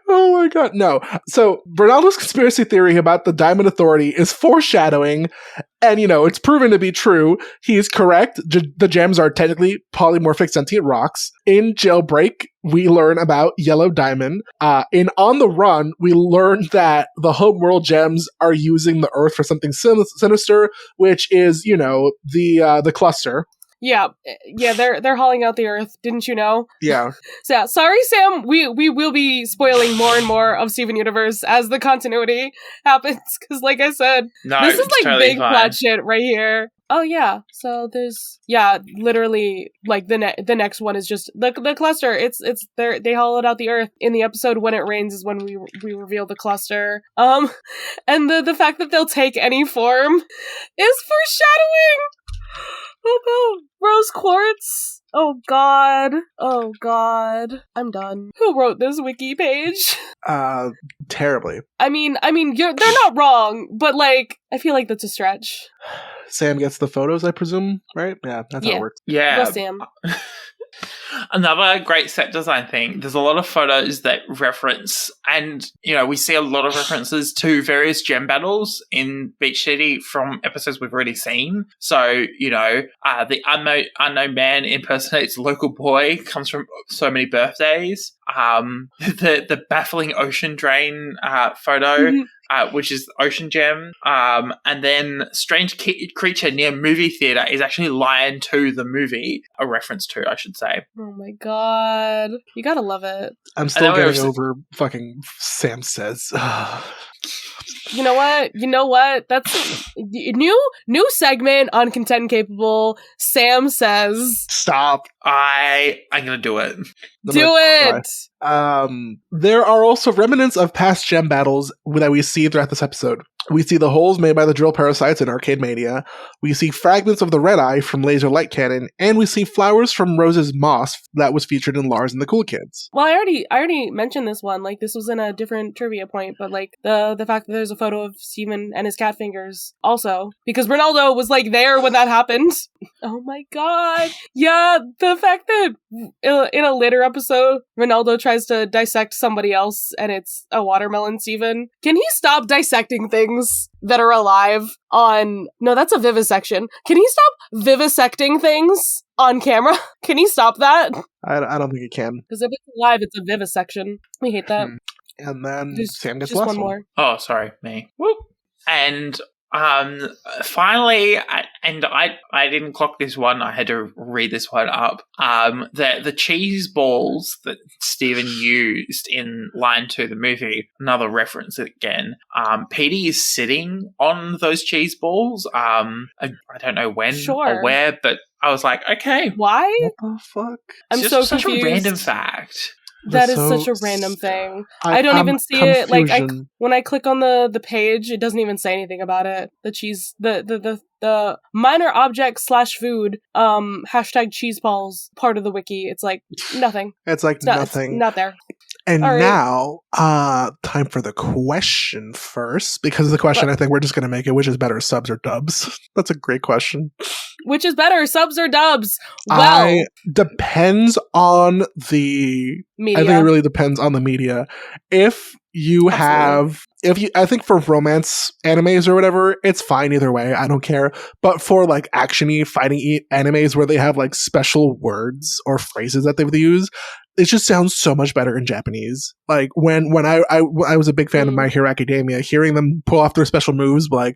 Oh my god, no. So Ronaldo's conspiracy theory about the Diamond Authority is foreshadowing, and it's proven to be true. He is correct. The gems are technically polymorphic sentient rocks. In Jailbreak, we learn about Yellow Diamond. In On the Run, we learn that the Homeworld gems are using the Earth for something sinister, which is, the cluster. Yeah, they're hauling out the Earth. Didn't you know? Yeah. So yeah, sorry, Sam. We will be spoiling more and more of Steven Universe as the continuity happens. Because, like I said, No, this is it's like totally big fine. plot shit right here. Oh yeah, so there's literally like the next one is just the cluster. It's they hollowed out the Earth in the episode When It Rains is when we reveal the cluster. And the fact that they'll take any form is foreshadowing. Oh no, rose quartz. Oh god. I'm done. Who wrote this wiki page? Terribly. I mean, they're not wrong, but like, I feel like that's a stretch. Sam gets the photos, I presume, right? Yeah, that's how Yeah. it works. Yeah. Go, Sam. Another great set design thing. There's a lot of photos that reference, and we see a lot of references to various gem battles in Beach City from episodes we've already seen. So, the unknown man impersonates local boy comes from so many birthdays. The baffling ocean drain photo. Mhm. Which is Ocean Gem. And then Strange Creature Near Movie Theater is actually Lion 2, the movie, a reference to, I should say. Oh my god. You gotta love it. I'm still know we getting were- over fucking Sam says. You know what? That's new segment on Content Capable. Sam says, Stop. I'm gonna do it. I'm do gonna it. There are also remnants of past gem battles that we see throughout this episode. We see the holes made by the drill parasites in Arcade Mania. We see fragments of the Red Eye from Laser Light Cannon, and we see flowers from Rose's moss that was featured in Lars and the Cool Kids. Well, I already mentioned this one. Like, this was in a different trivia point, but like the fact that there's a photo of Steven and his cat fingers also, because Ronaldo was like there when that happened. Oh my god. Yeah, the fact that in a later episode, Ronaldo tries to dissect somebody else and it's a watermelon Steven. Can he stop dissecting things that are alive on... No, that's a vivisection. Can he stop vivisecting things on camera? Can he stop that? I don't think it can. Because if it's alive, it's a vivisection. We hate that. And then There's Sam gets just last one more. Oh, sorry, me. Whoop. And finally, I didn't clock this one. I had to read this one up. The cheese balls that Steven used in Line 2, the movie, another reference again. Petey is sitting on those cheese balls. I don't know when Sure. or where, but I was like, okay. Why? What the fuck? I'm It's so just such confused. a random fact. That is So such a random thing. I don't I'm even see it. Like confusion. when I click on the page, it doesn't even say anything about it. The cheese, the minor object / food, hashtag cheese balls part of the wiki. It's like nothing. It's like It's not, nothing. It's not there. And All right. now, time for the question first, because the question I think we're just going to make it: which is better, subs or dubs? That's a great question. Which is better, subs or dubs? Well, Depends on the. media. I think it really depends on the media. If you have, I think for romance animes or whatever, it's fine either way. I don't care. But for like actiony fighting animes where they have like special words or phrases that they would use, it just sounds so much better in Japanese. Like when I was a big fan of My Hero Academia, hearing them pull off their special moves, like,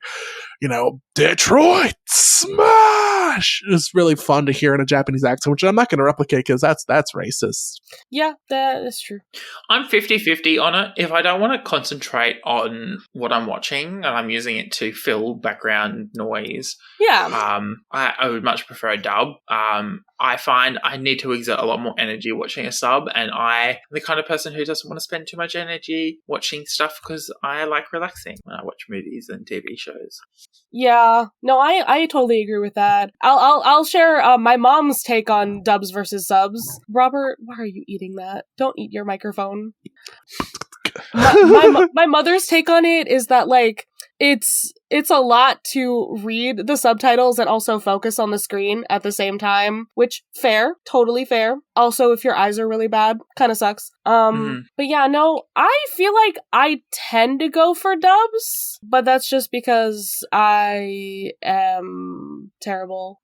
you know, Detroit Smash, is really fun to hear in a Japanese accent, which I'm not going to replicate because that's racist. Yeah, that is true. I'm 50-50 on it. If I don't want to concentrate on what I'm watching and I'm using it to fill background noise, Yeah. I would much prefer a dub. I find I need to exert a lot more energy watching a sub, and I'm the kind of person who doesn't want to spend too much energy watching stuff because I like relaxing when I watch movies and TV shows. Yeah. No, I totally agree with that. I'll share my mom's take on dubs versus subs. Robert, why are you eating that? Don't eat your microphone. My mother's take on it is that like it's a lot to read the subtitles and also focus on the screen at the same time, which fair, totally fair. Also, if your eyes are really bad, kind of sucks. But yeah, no, I feel like I tend to go for dubs, but that's just because I am terrible.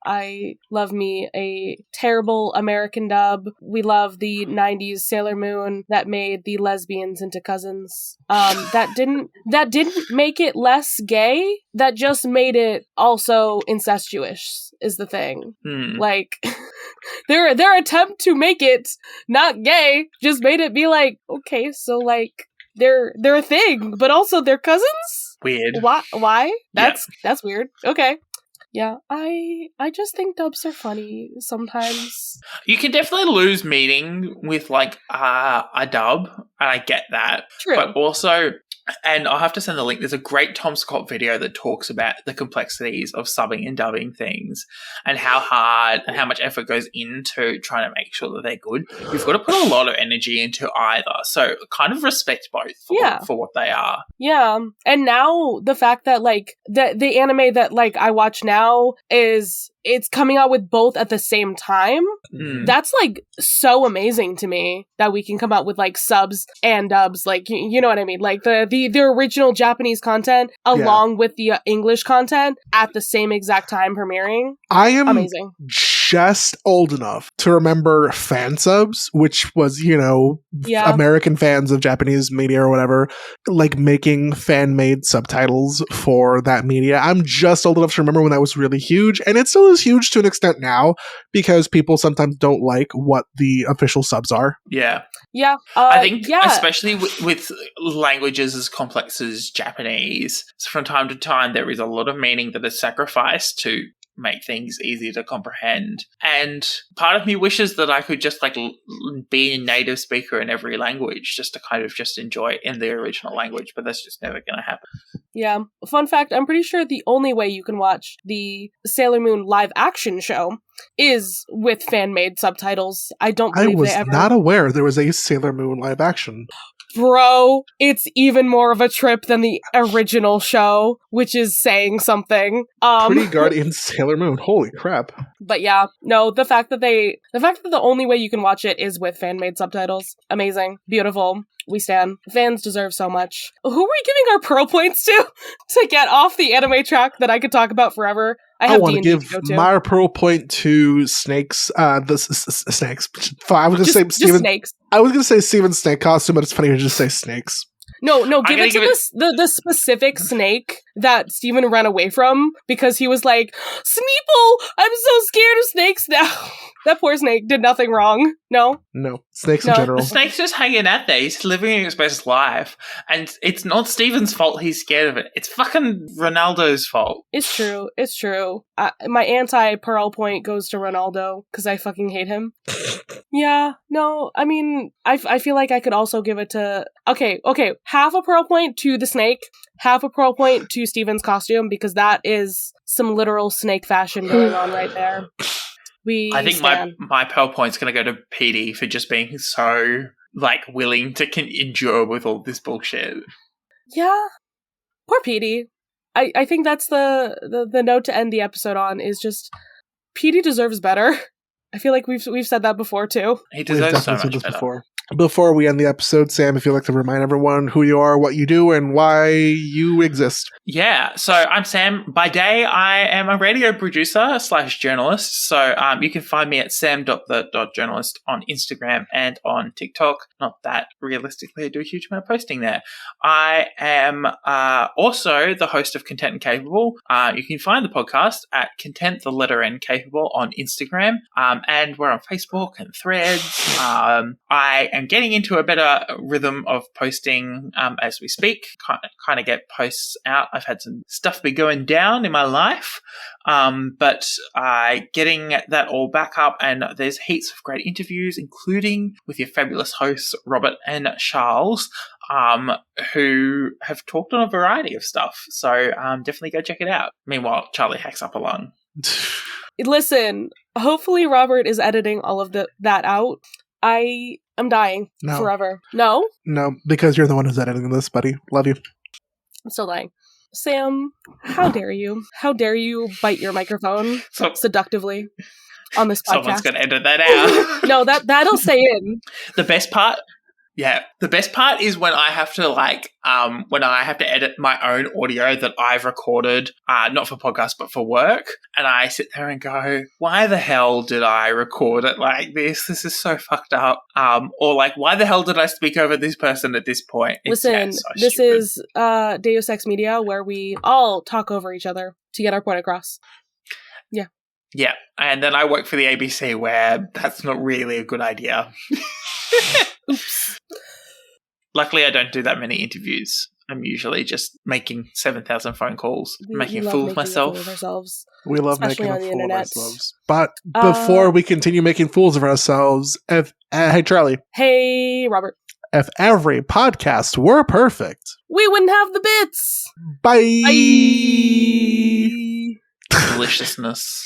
I love me a terrible American dub. We love the 90s Sailor Moon that made the lesbians into cousins. That didn't make it less gay. That just made it also incestuous is the thing. Like their attempt to make it not gay just made it be like, okay, so like they're a thing, but also they're cousins? Weird. Why? That's weird. Okay. Yeah, I just think dubs are funny sometimes. You can definitely lose meaning with like a dub, and I get that. True. But also, and I'll have to send the link, there's a great Tom Scott video that talks about the complexities of subbing and dubbing things and how hard and how much effort goes into trying to make sure that they're good. You've got to put a lot of energy into either. So kind of respect both for what they are. Yeah. And now the fact that like the anime that like I watch now it's coming out with both at the same time. That's like so amazing to me that we can come out with like subs and dubs, like you know what I mean, like the original Japanese content along with the English content at the same exact time premiering. I am amazing. Just old enough to remember fan subs, which was, you know, American fans of Japanese media or whatever, like making fan-made subtitles for that media. I'm just old enough to remember when that was really huge, and it still is huge to an extent now because people sometimes don't like what the official subs are. Yeah. Yeah. I think especially with languages as complex as Japanese, from time to time there is a lot of meaning that is sacrificed to make things easy to comprehend. And part of me wishes that I could just like be a native speaker in every language just to kind of just enjoy it in the original language, but that's just never going to happen. Yeah. Fun fact, I'm pretty sure the only way you can watch the Sailor Moon live action show is with fan-made subtitles. I don't believe I was they ever... not aware there was a Sailor Moon live action. Bro, it's even more of a trip than the original show, which is saying something. Pretty Guardian Sailor Moon. Holy crap. But yeah, no, the fact that the only way you can watch it is with fan-made subtitles. Amazing. Beautiful. We stan. Fans deserve so much. Who are we giving our pro points to get off the anime track that I could talk about forever? I want to give my pro point to Snakes. Snakes. I was going to say Steven. Snakes. I was going to say Steven Snake costume, but it's funnier to just say Snakes. No, give it to the specific snake that Steven ran away from because he was like, Sneeple, I'm so scared of snakes now. That poor snake did nothing wrong. No? No, snakes in No. general. The snake's just hanging out there. He's living his best life. And it's not Steven's fault he's scared of it. It's fucking Ronaldo's fault. It's true. It's true. My anti-Pearl point goes to Ronaldo because I fucking hate him. Yeah, no, I mean, I feel like I could also give it to... Okay, half a Pearl point to the snake, half a Pearl point to Steven's costume, because that is some literal snake fashion going on right there. I think my Pearl point's going to go to PD for just being so, like, willing to endure with all this bullshit. Yeah, poor Petey. I think that's the note to end the episode on, is just Petey deserves better. I feel like we've said that before too. He We've deserves so definitely said much this better. Before we end the episode, Sam, if you'd like to remind everyone who you are, what you do, and why you exist. Yeah, so I'm Sam. By day, I am a radio producer / journalist. So you can find me at sam.the.journalist on Instagram and on TikTok. Not that realistically I do a huge amount of posting there. I am also the host of Content and Capable. You can find the podcast at Content, the letter N, Capable on Instagram. And we're on Facebook and Threads. I am getting into a better rhythm of posting as we speak. Kind of get posts out. I've had some stuff be going down in my life, but getting that all back up, and there's heaps of great interviews, including with your fabulous hosts, Robert and Charles, who have talked on a variety of stuff. So definitely go check it out. Meanwhile, Charlie hacks up a lung. Listen, hopefully Robert is editing all of that out. I am dying forever. No? No, because you're the one who's editing this, buddy. Love you. I'm still dying. Sam, how dare you? How dare you bite your microphone seductively on this podcast? Someone's going to edit that out. No, that'll stay in. The best part is when I have to edit my own audio that I've recorded, not for podcast, but for work. And I sit there and go, why the hell did I record it like this? This is so fucked up. Or like, why the hell did I speak over this person at this point? Listen, this is Deus Ex Media, where we all talk over each other to get our point across. Yeah. Yeah. And then I work for the ABC, where that's not really a good idea. Oops. Luckily, I don't do that many interviews. I'm usually just making 7,000 phone calls, making a fool of myself. We love Especially making on a the fool of internet. ourselves. But before we continue making fools of ourselves, hey, Charlie. Hey, Robert. If every podcast were perfect, we wouldn't have the bits. Bye. Deliciousness.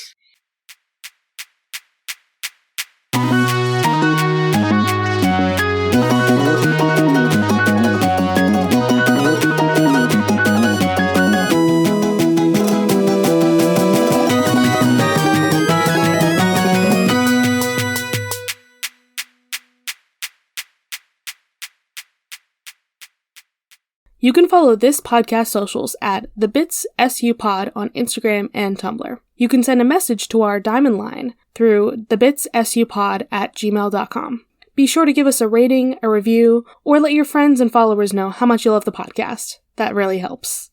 You can follow this podcast socials at The Bits SU Pod on Instagram and Tumblr. You can send a message to our Diamond line through thebitssupod@gmail.com. Be sure to give us a rating, a review, or let your friends and followers know how much you love the podcast. That really helps.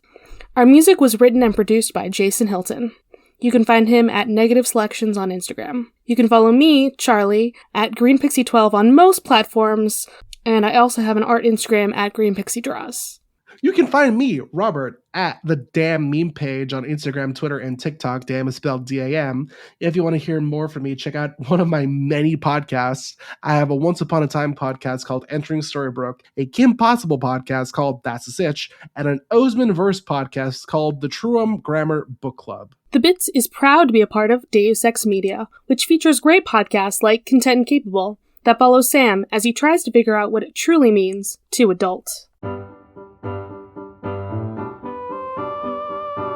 Our music was written and produced by Jason Hilton. You can find him at Negative Selections on Instagram. You can follow me, Charlie, at GreenPixie12 on most platforms, and I also have an art Instagram at GreenPixieDraws. You can find me, Robert, at the Damn Meme page on Instagram, Twitter, and TikTok. Damn is spelled D-A-M. If you want to hear more from me, check out one of my many podcasts. I have a Once Upon a Time podcast called Entering Storybrooke, a Kim Possible podcast called That's a Sitch, and an Oseman Verse podcast called the Truum Grammar Book Club. The Bits is proud to be a part of Deus Ex Media, which features great podcasts like Content and Capable that follows Sam as he tries to figure out what it truly means to adult.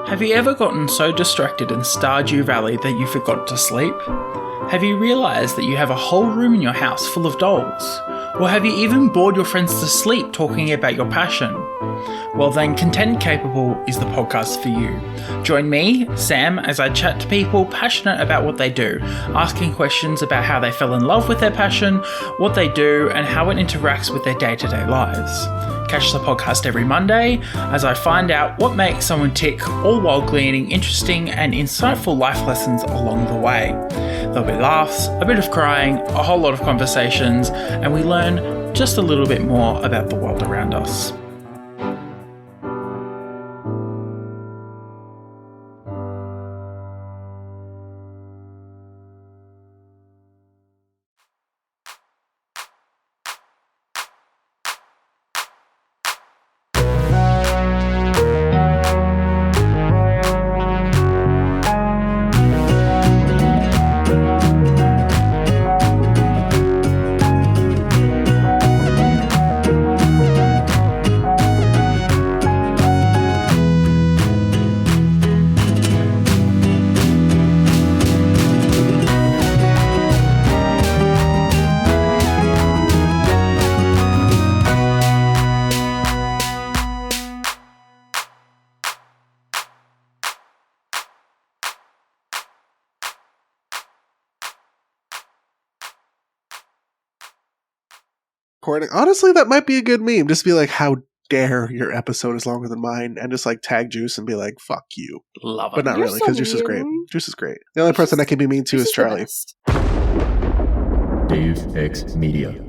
Have you ever gotten so distracted in Stardew Valley that you forgot to sleep? Have you realised that you have a whole room in your house full of dolls? Or have you even bored your friends to sleep talking about your passion? Well then, Content Capable is the podcast for you. Join me, Sam, as I chat to people passionate about what they do, asking questions about how they fell in love with their passion, what they do, and how it interacts with their day-to-day lives. Catch the podcast every Monday as I find out what makes someone tick, all while gleaning interesting and insightful life lessons along the way. There'll be laughs, a bit of crying, a whole lot of conversations, and we learn just a little bit more about the world around us. Honestly, that might be a good meme. Just be like, how dare your episode is longer than mine, and just like tag Juice and be like, fuck you. Love it. But not You're really, so because Juice is great. mean. Juice is great. The only person that can be mean to This is the Charlie. best. Dave X Media.